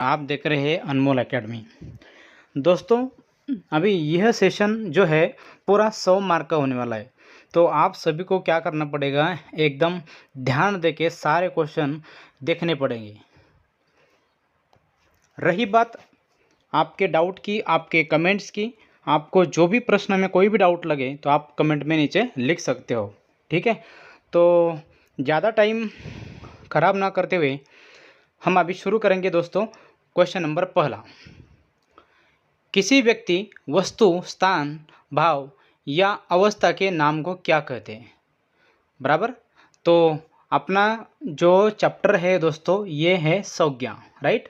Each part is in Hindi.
आप देख रहे हैं अनमोल एकेडमी। दोस्तों, अभी यह सेशन जो है पूरा 100 मार्क का होने वाला है। तो आप सभी को क्या करना पड़ेगा, एकदम ध्यान देके सारे क्वेश्चन देखने पड़ेंगे। रही बात आपके डाउट की, आपके कमेंट्स की, आपको जो भी प्रश्न में कोई भी डाउट लगे तो आप कमेंट में नीचे लिख सकते हो। ठीक है, तो ज़्यादा टाइम ख़राब ना करते हुए हम अभी शुरू करेंगे दोस्तों। क्वेश्चन नंबर पहला, किसी व्यक्ति, वस्तु, स्थान, भाव या अवस्था के नाम को क्या कहते हैं? बराबर। तो अपना जो चैप्टर है दोस्तों, ये है संज्ञा, राइट।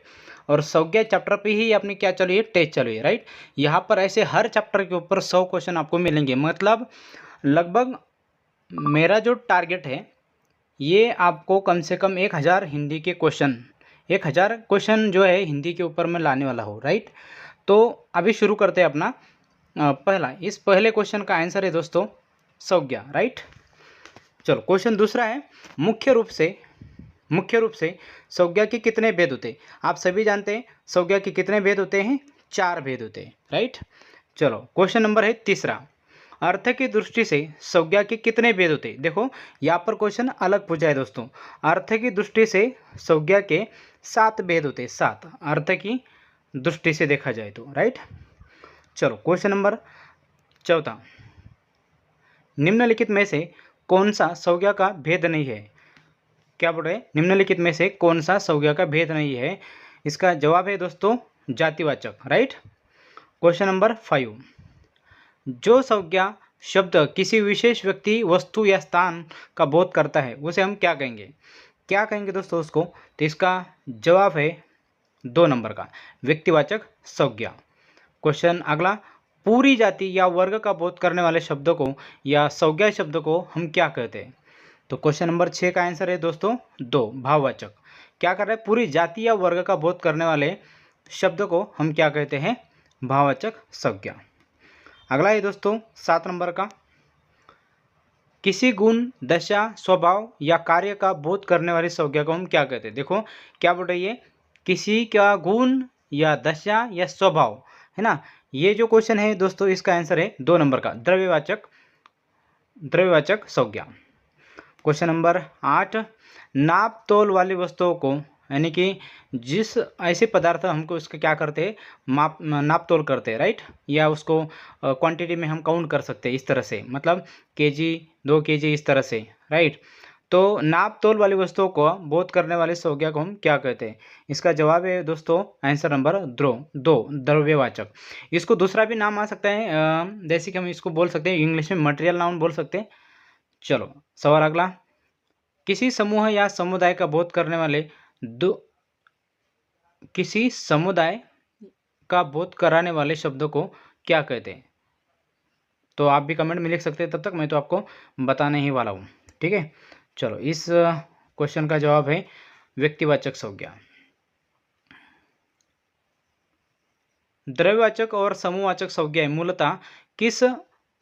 और संज्ञा चैप्टर पे ही अपनी क्या चल रही है, टेस्ट चल रही है, राइट। यहाँ पर ऐसे हर चैप्टर के ऊपर 100 क्वेश्चन आपको मिलेंगे। मतलब लगभग मेरा जो टारगेट है, ये आपको कम से कम 1000 हिंदी के क्वेश्चन, 1000 क्वेश्चन जो है हिंदी के ऊपर मैं लाने वाला हूँ, राइट। तो अभी शुरू करते हैं अपना पहला। इस पहले क्वेश्चन का आंसर है दोस्तों संज्ञा, राइट। चलो, क्वेश्चन दूसरा है, मुख्य रूप से संज्ञा के कितने भेद होते हैं? आप सभी जानते हैं संज्ञा के कितने भेद होते हैं, 4 भेद होते हैं, राइट। चलो, क्वेश्चन नंबर है तीसरा, अर्थ की दृष्टि से संज्ञा के कितने भेद होते हैं? देखो यहाँ पर क्वेश्चन अलग पूछा है दोस्तों। अर्थ की दृष्टि से संज्ञा के 7 भेद होते हैं, 7 अर्थ की दृष्टि से देखा जाए तो, राइट। चलो, क्वेश्चन नंबर चौथा, निम्नलिखित में से कौन सा संज्ञा का भेद नहीं है? क्या बोल रहे हैं, निम्नलिखित में से कौन सा संज्ञा का भेद नहीं है? इसका जवाब है दोस्तों जातिवाचक, राइट। क्वेश्चन नंबर 5, जो संज्ञा शब्द किसी विशेष व्यक्ति, वस्तु या स्थान का बोध करता है उसे हम क्या कहेंगे? क्या कहेंगे दोस्तों उसको? तो इसका जवाब है 2 नंबर का, व्यक्तिवाचक संज्ञा। क्वेश्चन अगला, पूरी जाति या वर्ग का बोध करने वाले शब्दों को या संज्ञा शब्द को हम क्या कहते हैं? तो क्वेश्चन नंबर 6 का आंसर है दोस्तों 2, भाववाचक। क्या कर रहे हैं, पूरी जाति या वर्ग का बोध करने वाले शब्द को हम क्या कहते हैं? भाववाचक संज्ञा। अगला है दोस्तों 7 नंबर का, किसी गुण, दशा, स्वभाव या कार्य का बोध करने वाली संज्ञा को हम क्या कहते हैं? देखो क्या बोल रही है, किसी का गुण या दशा या स्वभाव, है ना। ये जो क्वेश्चन है दोस्तों, इसका आंसर है 2 नंबर का, द्रव्यवाचक संज्ञा। क्वेश्चन नंबर 8, नाप तोल वाली वस्तुओं को, यानी कि जिस ऐसे पदार्थ हमको उसका क्या करते हैं, नाप तोल करते हैं, राइट। या उसको क्वांटिटी में हम काउंट कर सकते हैं इस तरह से, मतलब केजी, 2 केजी, इस तरह से, राइट। तो नाप तोल वाली वस्तुओं को बोध करने वाली संज्ञा को हम क्या कहते हैं? इसका जवाब है दोस्तों आंसर नंबर 2, द्रव्यवाचक। इसको दूसरा भी नाम आ सकता है, जैसे कि हम इसको बोल सकते हैं इंग्लिश में मटेरियल नाउन बोल सकते हैं। चलो, सवाल अगला, किसी समूह या समुदाय का बोध करने वाले किसी समुदाय का बोध कराने वाले शब्दों को क्या कहते हैं? तो आप भी कमेंट में लिख सकते हैं, तब तक मैं तो आपको बताने ही वाला हूँ, ठीक है। चलो, इस क्वेश्चन का जवाब है व्यक्तिवाचक संज्ञा। द्रव्यवाचक और समूहवाचक संज्ञा मूलतः किस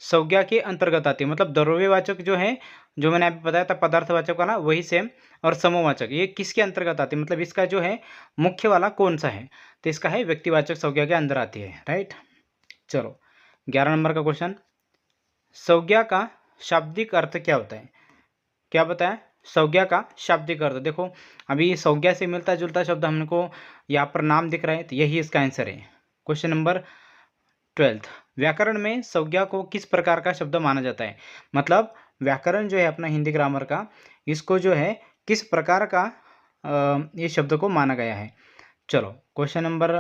संज्ञा के अंतर्गत आती है? मतलब द्रव्यवाचक जो है, जो मैंने अभी बताया था पदार्थवाचक वाला, वही सेम। और समूहवाचक ये किसके अंतर्गत आती है, मतलब इसका जो है मुख्य वाला कौन सा है? तो इसका है व्यक्तिवाचक संज्ञा के अंदर आती है, राइट। चलो, 11 नंबर का क्वेश्चन, संज्ञा का शाब्दिक अर्थ क्या होता है? क्या बताया, संज्ञा का शाब्दिक अर्थ। देखो अभी संज्ञा से मिलता जुलता शब्द हमको यहाँ पर नाम दिख रहा है, तो यही इसका आंसर है। क्वेश्चन नंबर 12, व्याकरण में संज्ञा को किस प्रकार का शब्द माना जाता है? मतलब व्याकरण जो है अपना हिंदी ग्रामर का, इसको जो है किस प्रकार का ये शब्द को माना गया है? चलो, क्वेश्चन नंबर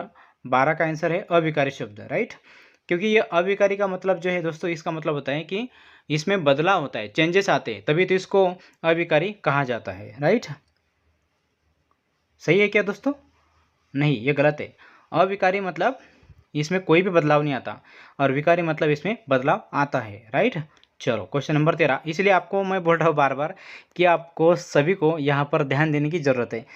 12 का आंसर है अविकारी शब्द, राइट। क्योंकि ये अविकारी का मतलब जो है दोस्तों, इसका मतलब होता है कि इसमें बदलाव होता है, चेंजेस आते हैं, तभी तो इसको अविकारी कहा जाता है, राइट। सही है क्या दोस्तों? नहीं, ये गलत है। अविकारी मतलब इसमें कोई भी बदलाव नहीं आता, और विकारी मतलब इसमें बदलाव आता है, राइट। चलो, क्वेश्चन नंबर 13, इसलिए आपको मैं बोल रहा हूँ बार बार कि आपको सभी को यहाँ पर ध्यान देने की ज़रूरत है।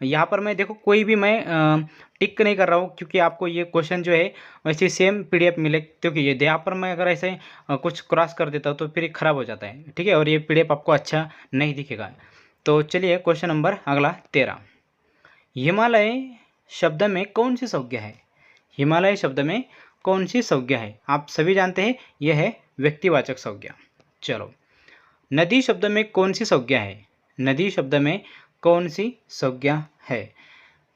यहाँ पर मैं देखो कोई भी मैं टिक नहीं कर रहा हूँ, क्योंकि आपको ये क्वेश्चन जो है वैसे सेम पीडीएफ मिले, क्योंकि ये यहाँ पर मैं अगर ऐसे कुछ क्रॉस कर देता हूँ तो फिर ख़राब हो जाता है, ठीक है, और ये पीडीएफ आपको अच्छा नहीं दिखेगा। तो चलिए, क्वेश्चन नंबर अगला 13, हिमालय शब्द में कौन सी संज्ञा है? हिमालय शब्द में कौन सी संज्ञा है? आप सभी जानते हैं यह है व्यक्तिवाचक संज्ञा। चलो, नदी शब्द में कौन सी संज्ञा है? नदी शब्द में कौन सी संज्ञा है?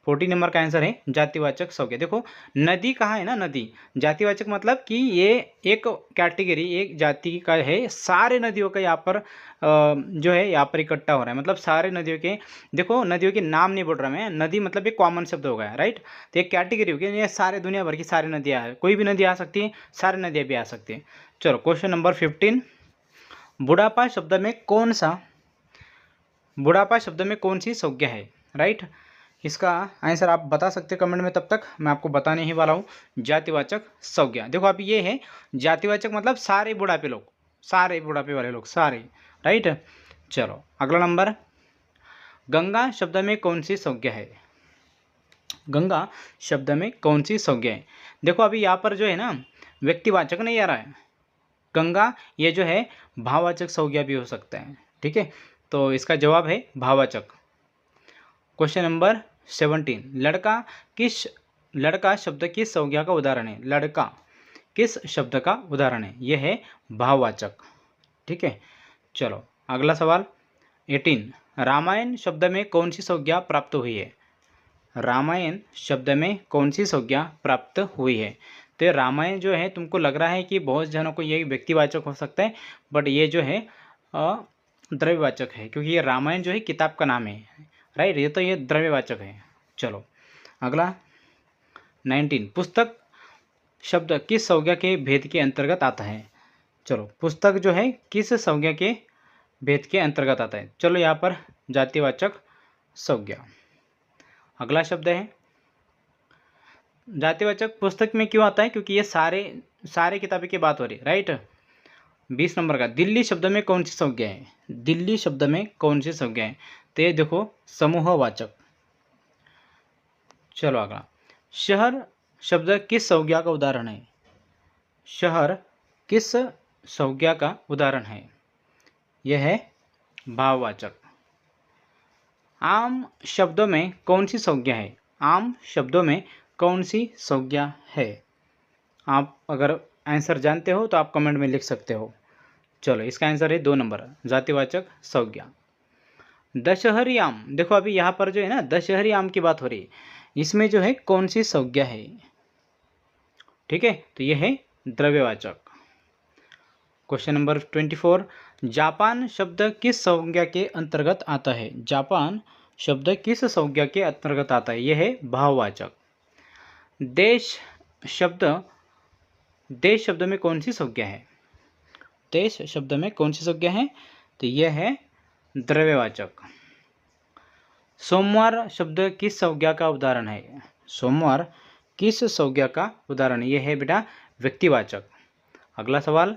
40 नंबर का आंसर है जातिवाचक संज्ञा। देखो नदी कहाँ है ना, नदी जातिवाचक मतलब कि ये एक कैटेगरी, एक जाति का है, सारे नदियों का यहाँ पर जो है यहाँ पर इकट्ठा हो रहा है, मतलब सारे नदियों के, देखो नदियों के नाम नहीं बोल रहा मैं, नदी मतलब एक कॉमन शब्द हो गया, राइट। तो एक कैटेगरी होगी, ये सारे दुनिया भर की सारी नदियाँ है, कोई भी नदी आ सकती है, सारी नदियाँ भी आ सकती है। चलो क्वेश्चन नंबर 15, बुढ़ापा शब्द में कौन सा, बुढ़ापा शब्द में कौन सी संज्ञा है, राइट। इसका आंसर आप बता सकते हैं कमेंट में, तब तक मैं आपको बताने ही वाला हूँ। जातिवाचक संज्ञा, देखो अभी ये है जातिवाचक मतलब सारे बुढ़ापे लोग, सारे बुढ़ापे वाले लोग, सारे, राइट। चलो अगला नंबर, गंगा शब्द में कौन सी संज्ञा है? गंगा शब्द में कौन सी संज्ञा है? देखो अभी यहाँ पर जो है ना व्यक्तिवाचक नहीं आ रहा है, गंगा ये जो है भाववाचक संज्ञा भी हो सकता है, ठीक है। तो इसका जवाब है भाववाचक। क्वेश्चन नंबर 17, लड़का शब्द किस संज्ञा का उदाहरण है? लड़का किस शब्द का उदाहरण है? यह है भाववाचक, ठीक है। चलो अगला सवाल 18, रामायण शब्द में कौन सी संज्ञा प्राप्त हुई है? रामायण शब्द में कौन सी संज्ञा प्राप्त हुई है? तो रामायण जो है तुमको लग रहा है कि बहुत जनों को ये व्यक्तिवाचक हो सकता है, बट ये जो है द्रव्यवाचक है, क्योंकि ये रामायण जो है किताब का नाम है, राइट। ये तो ये द्रव्यवाचक है। चलो अगला 19, पुस्तक शब्द किस संज्ञा के भेद के अंतर्गत आता है? चलो पुस्तक जो है किस संज्ञा के भेद के अंतर्गत आता है? चलो यहाँ पर जातिवाचक संज्ञा। अगला शब्द है जातिवाचक पुस्तक में क्यों आता है? क्योंकि ये सारे किताबें की बात हो रही है, राइट। 20 नंबर का, दिल्ली शब्द में कौन सी संज्ञा है? दिल्ली शब्द में कौन सी संज्ञा है? तो ये देखो समूहवाचक। चलो अगला, शहर शब्द किस संज्ञा का उदाहरण है? शहर किस संज्ञा का उदाहरण है? यह है भाववाचक। आम शब्दों में कौन सी संज्ञा है? आम शब्दों में कौन सी संज्ञा है? आप अगर आंसर जानते हो तो आप कमेंट में लिख सकते हो। चलो इसका आंसर है 2 नंबर, जातिवाचक संज्ञा। दशहरी आम, देखो अभी यहाँ पर जो है ना दशहरी आम की बात हो रही है, इसमें जो है कौन सी संज्ञा है? ठीक है, तो यह है द्रव्यवाचक। क्वेश्चन नंबर 24, जापान शब्द किस संज्ञा के अंतर्गत आता है? जापान शब्द किस संज्ञा के अंतर्गत आता है? यह है भाववाचक। देश शब्द में कौन सी संज्ञा है? देश शब्द में कौन सी संज्ञा है? तो यह है द्रव्यवाचक। सोमवार शब्द किस संज्ञा का उदाहरण है? सोमवार किस संज्ञा का उदाहरण है? यह है बेटा व्यक्तिवाचक। अगला सवाल,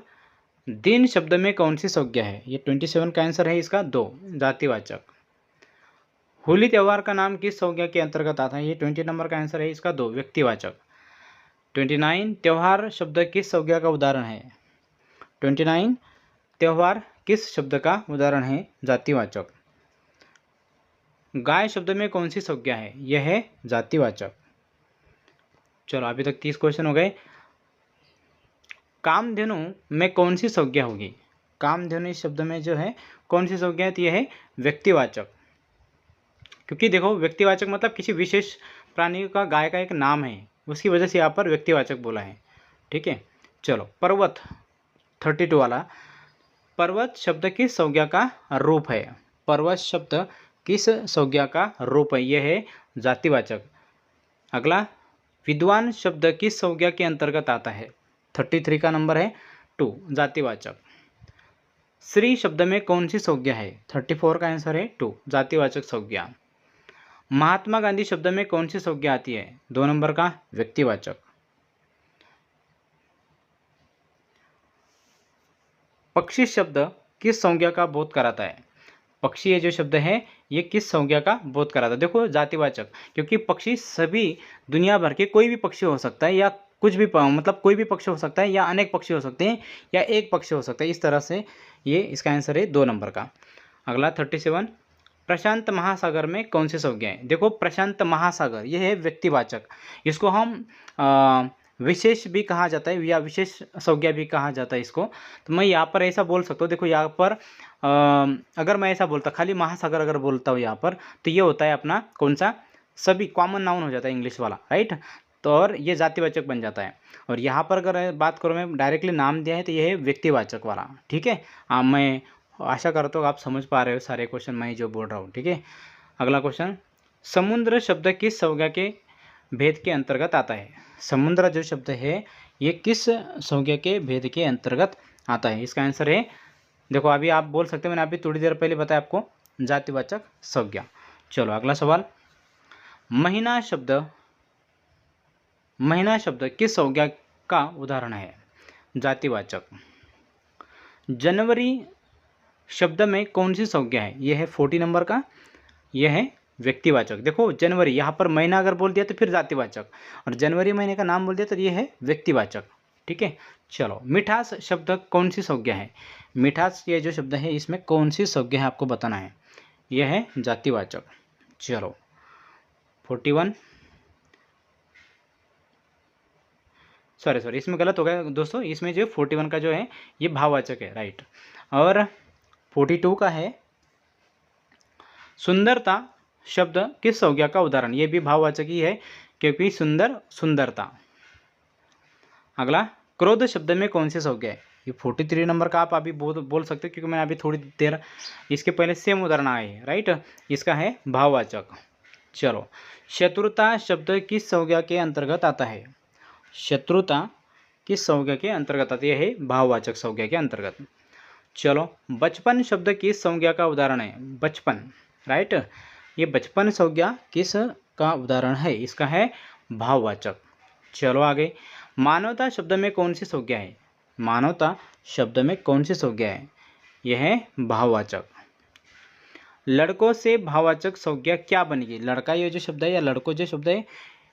दिन शब्द में कौन सी संज्ञा है? ये 27 का आंसर है इसका 2, जातिवाचक। होली त्यौहार का नाम किस संज्ञा के अंतर्गत आता है? ये 20 नंबर का आंसर है इसका 2, व्यक्तिवाचक। 29, त्यौहार शब्द किस संज्ञा का उदाहरण है? 29, त्यौहार किस शब्द का उदाहरण है? जातिवाचक। गाय शब्द में कौन सी संज्ञा है? यह है जातिवाचक। चलो अभी तक 30 क्वेश्चन हो गए। कामधेनु में कौन सी संज्ञा होगी? कामधेनु शब्द में जो है कौन सी संज्ञा है? तो यह है व्यक्तिवाचक, क्योंकि देखो व्यक्तिवाचक मतलब किसी विशेष प्राणी का, गाय का एक नाम है, उसकी वजह से यहाँ पर व्यक्तिवाचक बोला है, ठीक है। चलो पर्वत 32 वाला, पर्वत शब्द किस संज्ञा का रूप है? पर्वत शब्द किस संज्ञा का रूप है? यह है जातिवाचक। अगला, विद्वान शब्द किस संज्ञा के अंतर्गत आता है? 33 का नंबर है 2, जातिवाचक। श्री शब्द में कौन सी संज्ञा है? 34 का आंसर है 2, जातिवाचक संज्ञा। महात्मा गांधी शब्द में कौन सी संज्ञा आती है? 2 नंबर का, व्यक्तिवाचक। पक्षी शब्द किस संज्ञा का बोध कराता है? पक्षी ये जो शब्द है ये किस संज्ञा का बोध कराता है? देखो जातिवाचक, क्योंकि पक्षी सभी दुनिया भर के कोई भी पक्षी हो सकता है, या कुछ भी मतलब कोई भी पक्षी हो सकता है, या अनेक पक्षी हो सकते हैं, या एक पक्षी हो सकता है, इस तरह से ये इसका आंसर है 2 नंबर का। अगला 37, प्रशांत महासागर में कौन सी संज्ञा है? देखो प्रशांत महासागर ये है व्यक्तिवाचक, इसको हम विशेष भी कहा जाता है या विशेष संज्ञा भी कहा जाता है इसको। तो मैं यहाँ पर ऐसा बोल सकता हूँ, देखो यहाँ पर अगर मैं ऐसा बोलता खाली महासागर अगर बोलता हूँ यहाँ पर, तो ये होता है अपना कौन सा, सभी कॉमन नाउन हो जाता है इंग्लिश वाला, राइट। तो और ये जातिवाचक बन जाता है। और यहाँ पर अगर बात करूँ मैं डायरेक्टली नाम दिया है तो ये है व्यक्तिवाचक वाला, ठीक है। मैं आशा करता हूँ आप समझ पा रहे हो सारे क्वेश्चन मैं जो बोल रहा हूँ, ठीक है। अगला क्वेश्चन, समुद्र शब्द किस संज्ञा के भेद के अंतर्गत आता है? समुद्र जो शब्द है ये किस संज्ञा के भेद के अंतर्गत आता है? इसका आंसर है, देखो अभी आप बोल सकते हो, मैंने अभी थोड़ी देर पहले बताया आपको, जातिवाचक संज्ञा। चलो अगला सवाल, महीना शब्द किस संज्ञा का उदाहरण है? जातिवाचक। जनवरी शब्द में कौन सी संज्ञा है? यह है 40 नंबर का, यह है व्यक्तिवाचक। देखो जनवरी, यहाँ पर महीना अगर बोल दिया तो फिर जातिवाचक, और जनवरी महीने का नाम बोल दिया तो यह है व्यक्तिवाचक, ठीक है। चलो, मिठास शब्द कौन सी संज्ञा है? मिठास ये जो शब्द है इसमें कौन सी संज्ञा है आपको बताना है, यह है जातिवाचक। चलो 41, सॉरी इसमें गलत हो गया दोस्तों, इसमें जो 41 का जो है ये भाववाचक है, राइट। और 42 का है सुंदरता शब्द किस संज्ञा का उदाहरण? ये भी भाववाचक ही है क्योंकि सुंदरता। अगला, क्रोध शब्द में कौन सी संज्ञा है? ये 43 नंबर का आप अभी बोल सकते हो क्योंकि मैंने अभी थोड़ी देर इसके पहले सेम उदाहरण आए हैं, राइट। इसका है भाववाचक। चलो, शत्रुता शब्द किस संज्ञा के अंतर्गत आता है? शत्रुता किस संज्ञा के अंतर्गत आती है? भाववाचक संज्ञा के अंतर्गत। चलो, बचपन शब्द किस संज्ञा का उदाहरण है? बचपन, राइट। ये बचपन संज्ञा किस का उदाहरण है? इसका है भाववाचक। चलो आगे, मानवता शब्द में कौन सी संज्ञा है? मानवता शब्द में कौन सी संज्ञा है? यह है भाववाचक। लड़कों से भाववाचक संज्ञा क्या बनेगी? लड़का ये जो शब्द है या लड़कों जो शब्द है,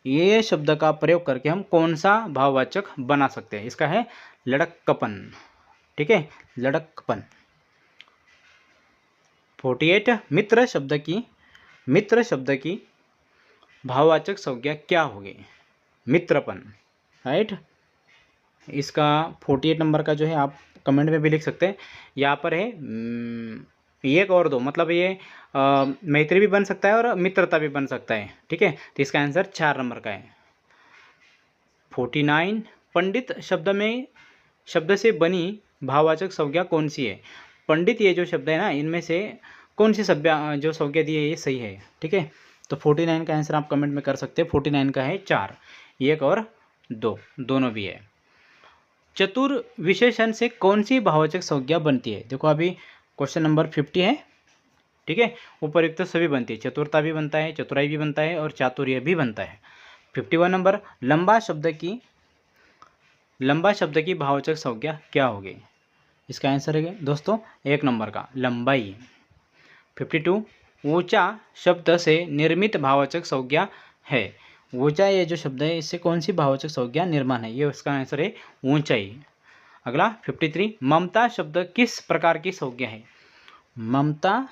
ये शब्द का प्रयोग करके हम कौन सा भाववाचक बना सकते हैं? इसका है लड़कपन, ठीक है, लड़कपन। 48, मित्र शब्द की भाववाचक संज्ञा क्या होगी? मित्रपन, राइट। इसका 48 नंबर का जो है आप कमेंट में भी लिख सकते हैं। यहाँ पर है 1 और 2, मतलब ये मैत्री भी बन सकता है और मित्रता भी बन सकता है, ठीक है। तो इसका आंसर 4 नंबर का है। 49, पंडित शब्द से बनी भाववाचक संज्ञा कौन सी है? पंडित ये जो शब्द है ना, इनमें से कौन सी जो संज्ञा दी है ये सही है, ठीक है। तो 49 का आंसर आप कमेंट में कर सकते हैं। 49 का है 4, 1 और 2 दोनों भी है। चतुर विशेषण से कौन सी भाववाचक संज्ञा बनती है? देखो अभी क्वेश्चन नंबर 50 है, ठीक है। उपयुक्त सभी बनती है, चतुरता भी बनता है, चतुराई भी बनता है और चातुर्य भी बनता है। 51 नंबर, लंबा शब्द की भाववाचक संज्ञा क्या होगी? इसका आंसर है दोस्तों 1 नंबर का, लंबाई। 52, ऊंचा शब्द से निर्मित भाववाचक संज्ञा है। ऊंचा ये जो शब्द है इससे कौन सी भाववाचक संज्ञा निर्माण है? ये उसका आंसर है ऊंचाई। अगला 53, ममता शब्द किस प्रकार की संज्ञा है? ममता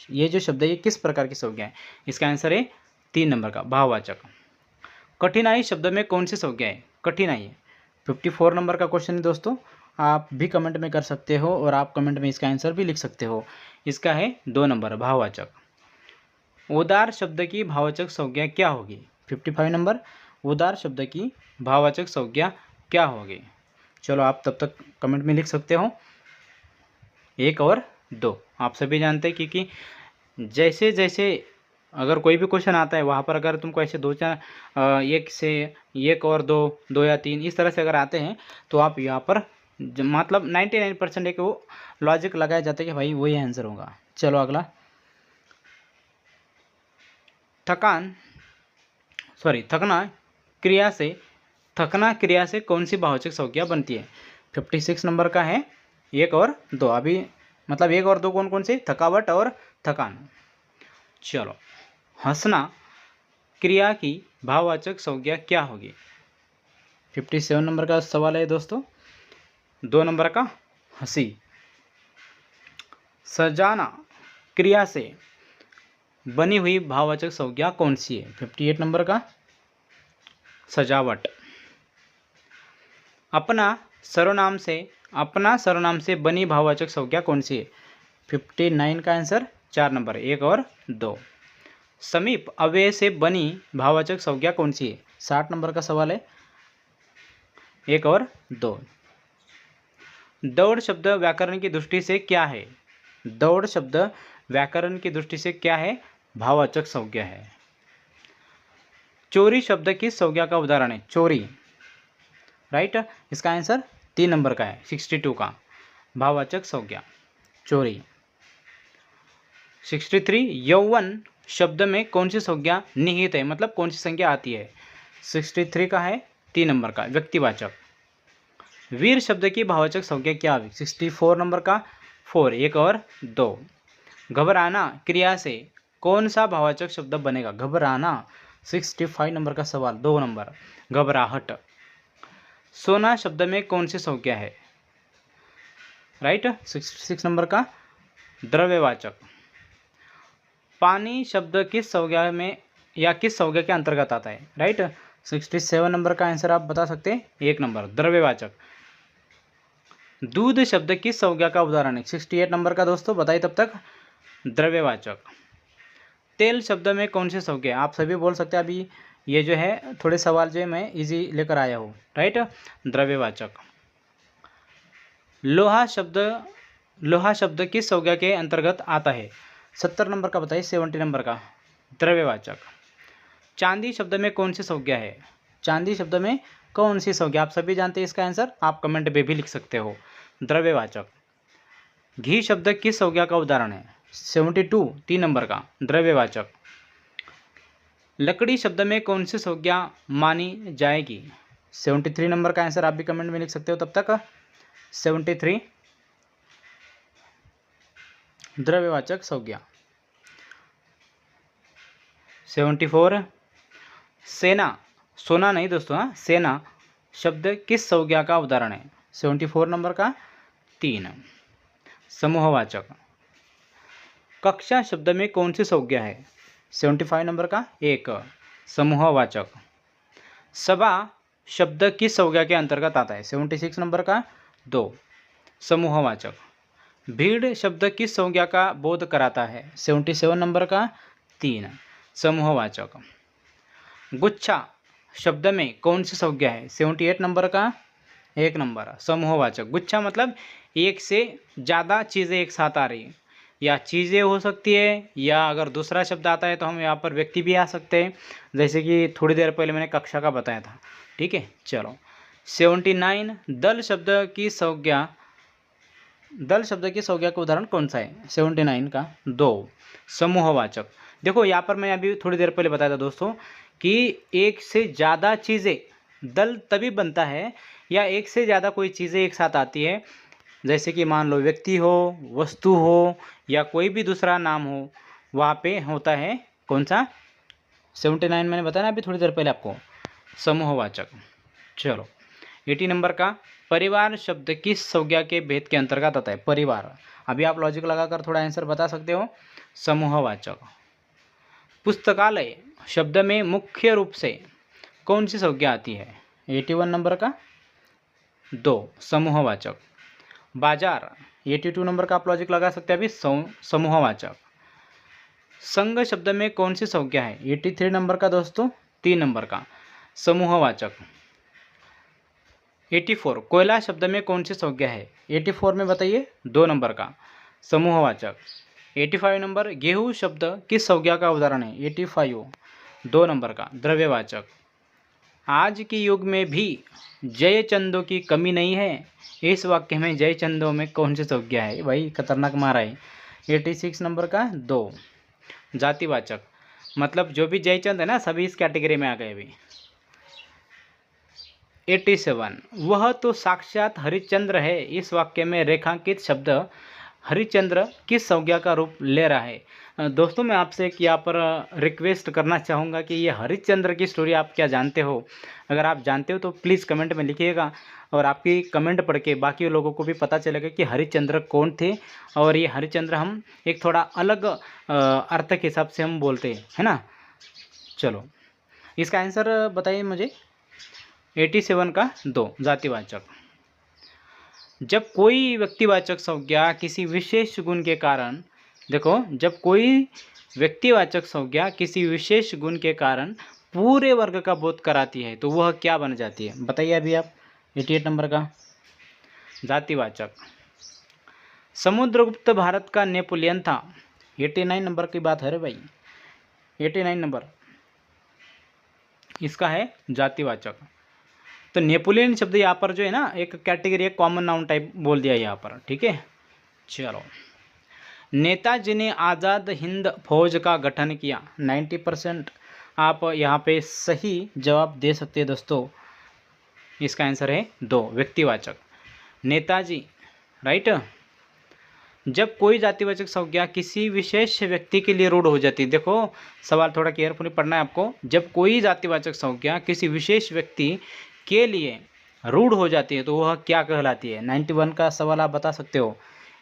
ये जो शब्द है ये किस प्रकार की संज्ञा है? इसका आंसर है 3 नंबर का, भाववाचक। कठिनाई शब्द में कौन सी संज्ञा है? कठिनाई 54 नंबर का क्वेश्चन है दोस्तों, आप भी कमेंट में कर सकते हो और आप कमेंट में इसका आंसर भी लिख सकते हो। इसका है 2 नंबर, भाववाचक। उदार शब्द की भाववाचक संज्ञा क्या होगी? 55 नंबर, उदार शब्द की भाववाचक संज्ञा क्या होगी? चलो आप तब तक कमेंट में लिख सकते हो। 1 और 2 आप सभी जानते हैं, क्योंकि जैसे जैसे अगर कोई भी क्वेश्चन आता है वहाँ पर अगर तुमको ऐसे 2-4 1 से 1 और 2, 2 या 3 इस तरह से अगर आते हैं तो आप यहाँ पर मतलब 99% एक वो लॉजिक लगाया जाता है कि भाई वही आंसर होगा। चलो अगला, थकना क्रिया से कौन सी भाववाचक संज्ञा बनती है? 56 नंबर का है 1 और 2, अभी मतलब 1 और 2 कौन कौन से? थकावट और थकान। चलो, हंसना क्रिया की भाववाचक संज्ञा क्या होगी? 57 नंबर का सवाल है दोस्तों, 2 नंबर का हंसी। सजाना क्रिया से बनी हुई भाववाचक संज्ञा कौन सी है? 58 नंबर का सजावट। अपना सर्वनाम से बनी भाववाचक संज्ञा कौन सी है? 59 का आंसर 4 नंबर 1 और 2। समीप अव्यय से बनी भाववाचक संज्ञा कौन सी है? 60 नंबर का सवाल है 1 और 2। दौड़ शब्द व्याकरण की दृष्टि से क्या है? दौड़ शब्द व्याकरण की दृष्टि से क्या है? भाववाचक संज्ञा है। चोरी शब्द किस संज्ञा का उदाहरण है? चोरी, राइट। इसका आंसर 3 नंबर का है 62 का भाववाचक संज्ञा चोरी। 63 यौवन शब्द में कौन सी संज्ञा निहित है, मतलब कौन सी संज्ञा आती है? 63 का है 3 नंबर का व्यक्तिवाचक। वीर शब्द की भाववाचक संज्ञा क्या हुई? 64 नंबर का 4 1 और 2। घबराना क्रिया से कौन सा भाववाचक शब्द बनेगा? घबराना 65 नंबर का सवाल 2 नंबर घबराहट। सोना शब्द में कौन सी संज्ञा है? राइट 66 नंबर का द्रव्यवाचक। पानी शब्द किस संज्ञा में या किस संज्ञा के अंतर्गत आता है? राइट 67 नंबर का आंसर आप बता सकते हैं 1 नंबर द्रव्यवाचक। दूध शब्द किस संज्ञा का उदाहरण है? 68 नंबर का दोस्तों बताइए तब तक द्रव्यवाचक। तेल शब्द में कौन सी संज्ञा? आप सभी बोल सकते हैं, अभी ये जो है थोड़े सवाल जो है मैं इजी लेकर आया हूँ, राइट द्रव्यवाचक। लोहा शब्द किस संज्ञा के अंतर्गत आता है? 70 नंबर का बताइए 70 नंबर का द्रव्यवाचक। चांदी शब्द में कौन सी संज्ञा है? चांदी शब्द में कौन सी संज्ञा? आप सभी जानते हैं इसका आंसर, आप कमेंट में भी लिख सकते हो द्रव्यवाचक। घी शब्द किस संज्ञा का उदाहरण है? 72 3 नंबर का द्रव्यवाचक। लकड़ी शब्द में कौन सी संज्ञा मानी जाएगी? 73 नंबर का आंसर आप भी कमेंट में लिख सकते हो तब तक 73 द्रव्यवाचक संज्ञा। 74 सेना, सोना नहीं दोस्तों, हाँ सेना शब्द किस संज्ञा का उदाहरण है? 74 नंबर का 3 समूहवाचक। कक्षा शब्द में कौन सी संज्ञा है? 75 नंबर का 1 समूहवाचक। सभा शब्द किस संज्ञा के अंतर्गत आता है? 76 नंबर का 2 समूहवाचक। भीड़ शब्द किस संज्ञा का बोध कराता है? 77 नंबर का 3 समूहवाचक। गुच्छा शब्द में कौन सी संज्ञा है? 78 नंबर का 1 नंबर समूहवाचक। गुच्छा मतलब एक से ज़्यादा चीज़ें एक साथ आ रही है, या चीज़ें हो सकती है, या अगर दूसरा शब्द आता है तो हम यहाँ पर व्यक्ति भी आ सकते हैं, जैसे कि थोड़ी देर पहले मैंने कक्षा का बताया था, ठीक है। चलो 79 दल शब्द की संज्ञा का उदाहरण कौन सा है? 79 का 2 समूहवाचक। देखो यहाँ पर मैं अभी थोड़ी देर पहले बताया था दोस्तों कि एक से ज़्यादा चीज़ें दल तभी बनता है, या एक से ज़्यादा कोई चीज़ें एक साथ आती है, जैसे कि मान लो व्यक्ति हो, वस्तु हो, या कोई भी दूसरा नाम हो, वहाँ पे होता है कौन सा? 79 मैंने बताया ना अभी थोड़ी देर पहले आपको, समूहवाचक। चलो 80 नंबर का परिवार शब्द किस संज्ञा के भेद के अंतर्गत आता है? परिवार, अभी आप लॉजिक लगाकर थोड़ा आंसर बता सकते हो, समूहवाचक। पुस्तकालय शब्द में मुख्य रूप से कौन सी संज्ञा आती है? 81 नंबर का 2 समूहवाचक। बाजार 82 नंबर का आप लॉजिक लगा सकते हैं अभी, समूहवाचक। संघ शब्द में कौन सी संज्ञा है? 83 नंबर का दोस्तों 3 नंबर का समूहवाचक। 84 कोयला शब्द में कौन सी संज्ञा है? 84 में बताइए 2 नंबर का समूहवाचक। 85 नंबर गेहूं शब्द किस संज्ञा का उदाहरण है? 85 2 नंबर का द्रव्यवाचक। आज के युग में भी जय चंदों की कमी नहीं है, इस वाक्य में जय चंदों में कौन सी संज्ञा है? भाई खतरनाक मारा है। 86 नंबर का 2 जातिवाचक, मतलब जो भी जयचंद है ना सभी इस कैटेगरी में आ गए अभी। 87 वह तो साक्षात हरिश्चंद्र है, इस वाक्य में रेखांकित शब्द हरिश्चंद्र किस संज्ञा का रूप ले रहा है? दोस्तों मैं आपसे एक यहाँ पर रिक्वेस्ट करना चाहूँगा कि ये हरिश्चंद्र की स्टोरी आप क्या जानते हो? अगर आप जानते हो तो प्लीज़ कमेंट में लिखिएगा, और आपकी कमेंट पढ़ के बाकी लोगों को भी पता चलेगा कि हरिश्चंद्र कौन थे। और ये हरिश्चंद्र हम एक थोड़ा अलग अर्थ के हिसाब से हम बोलते हैं, है ना। चलो इसका आंसर बताइए मुझे। 87 का 2 जातिवाचक। जब कोई व्यक्तिवाचक संज्ञा किसी विशेष गुण के कारण, देखो जब कोई व्यक्तिवाचक संज्ञा किसी विशेष गुण के कारण पूरे वर्ग का बोध कराती है तो वह क्या बन जाती है? बताइए अभी आप। 88 नंबर का जातिवाचक। समुद्रगुप्त भारत का नेपोलियन था। 89 नंबर की बात है रे भाई, 89 नंबर इसका है जातिवाचक। तो नेपोलियन शब्द यहाँ पर जो है ना एक कैटेगरी, एक कॉमन नाउन टाइप बोल दिया यहाँ पर, ठीक है। चलो, नेताजी ने आज़ाद हिंद फौज का गठन किया। 90% आप यहाँ पे सही जवाब दे सकते हैं दोस्तों। इसका आंसर है 2 व्यक्तिवाचक, नेताजी, राइट। जब कोई जातिवाचक संज्ञा किसी विशेष व्यक्ति के लिए रूढ़ हो जाती है, देखो सवाल थोड़ा केयरफुली पढ़ना है आपको। जब कोई जातिवाचक संज्ञा किसी विशेष व्यक्ति के लिए रूढ़ हो जाती है तो वह क्या कहलाती है? 91 का सवाल आप बता सकते हो।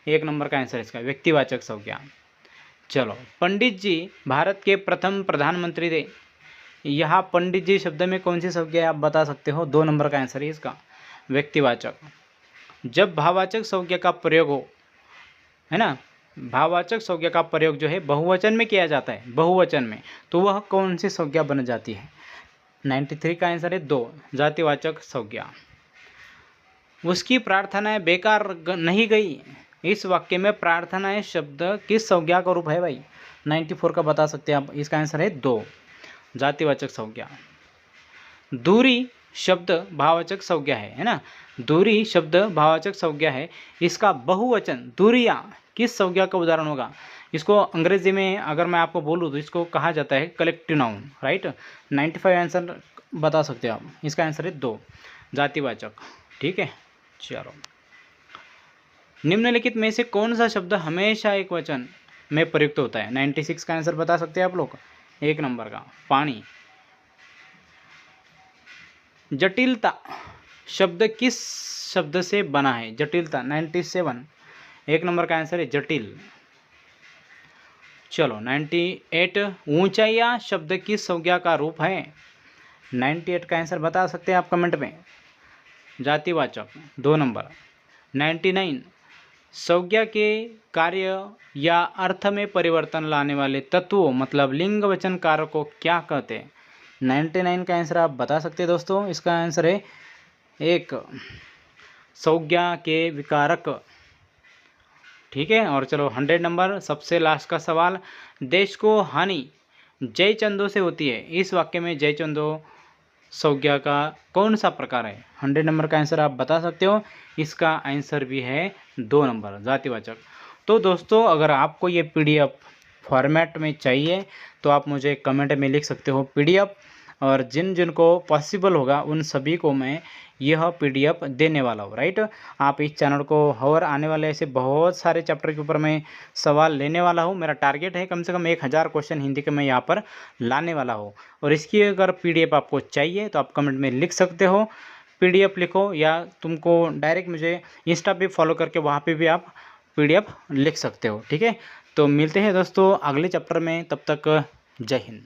1 नंबर का आंसर इसका व्यक्तिवाचक संज्ञा। चलो, पंडित जी भारत के प्रथम प्रधानमंत्री थे। यहाँ पंडित जी शब्द में कौन सी संज्ञा आप बता सकते हो? 2 नंबर का आंसर है इसका व्यक्तिवाचक। जब भाववाचक संज्ञा का प्रयोग हो, है ना, भाववाचक संज्ञा का प्रयोग जो है बहुवचन में किया जाता है, बहुवचन में, तो वह कौन सी संज्ञा बन जाती है? 93 का आंसर है 2 जातिवाचक संज्ञा। उसकी प्रार्थनाएं बेकार नहीं गई। इस वाक्य में प्रार्थनाएं शब्द किस संज्ञा का रूप है भाई? 94 का बता सकते हैं आप। इसका आंसर है 2 जातिवाचक संज्ञा। दूरी शब्द भाववाचक संज्ञा है ना। दूरी शब्द भाववाचक संज्ञा है। इसका बहुवचन दूरियां किस संज्ञा का उदाहरण होगा? इसको अंग्रेजी में अगर मैं आपको बोलूँ तो इसको कहा जाता है कलेक्टिव नाउन, राइट। 95 आंसर बता सकते हो आप। इसका आंसर है 2 जातिवाचक, ठीक है। चलो, निम्नलिखित में से कौन सा शब्द हमेशा एक वचन में प्रयुक्त होता है? 96 का आंसर बता सकते हैं आप लोग। 1 नंबर का पानी। जटिलता शब्द किस शब्द से बना है? जटिलता 97, 1 नंबर का आंसर है जटिल। चलो, 98 ऊंचाइयाँ शब्द किस संज्ञा का रूप है? 98 का आंसर बता सकते हैं आप कमेंट में। जातिवाचक 2 नंबर। 99 संज्ञा के कार्य या अर्थ में परिवर्तन लाने वाले तत्वों मतलब लिंग वचन कारक को क्या कहते हैं? 99 का आंसर आप बता सकते हैं दोस्तों। इसका आंसर है 1 संज्ञा के विकारक, ठीक है। और चलो 100 नंबर सबसे लास्ट का सवाल। देश को हानि जय चंदो से होती है। इस वाक्य में जय चंदो संज्ञा का कौन सा प्रकार है? 100 नंबर का आंसर आप बता सकते हो। इसका आंसर भी है 2 नंबर जातिवाचक। तो दोस्तों अगर आपको ये PDF फॉर्मेट में चाहिए तो आप मुझे कमेंट में लिख सकते हो PDF, और जिन जिन को पॉसिबल होगा उन सभी को मैं यह PDF देने वाला हूँ, राइट। आप इस चैनल को और आने वाले ऐसे बहुत सारे चैप्टर के ऊपर मैं सवाल लेने वाला हूँ। मेरा टारगेट है कम से कम 1000 क्वेश्चन हिंदी के मैं यहाँ पर लाने वाला हूँ। और इसकी अगर PDF आपको चाहिए तो आप कमेंट में लिख सकते हो, PDF लिखो, या तुमको डायरेक्ट मुझे इंस्टा पे फॉलो करके वहाँ पर भी आप PDF लिख सकते हो, ठीक है। तो मिलते हैं दोस्तों अगले चैप्टर में, तब तक जय हिंद।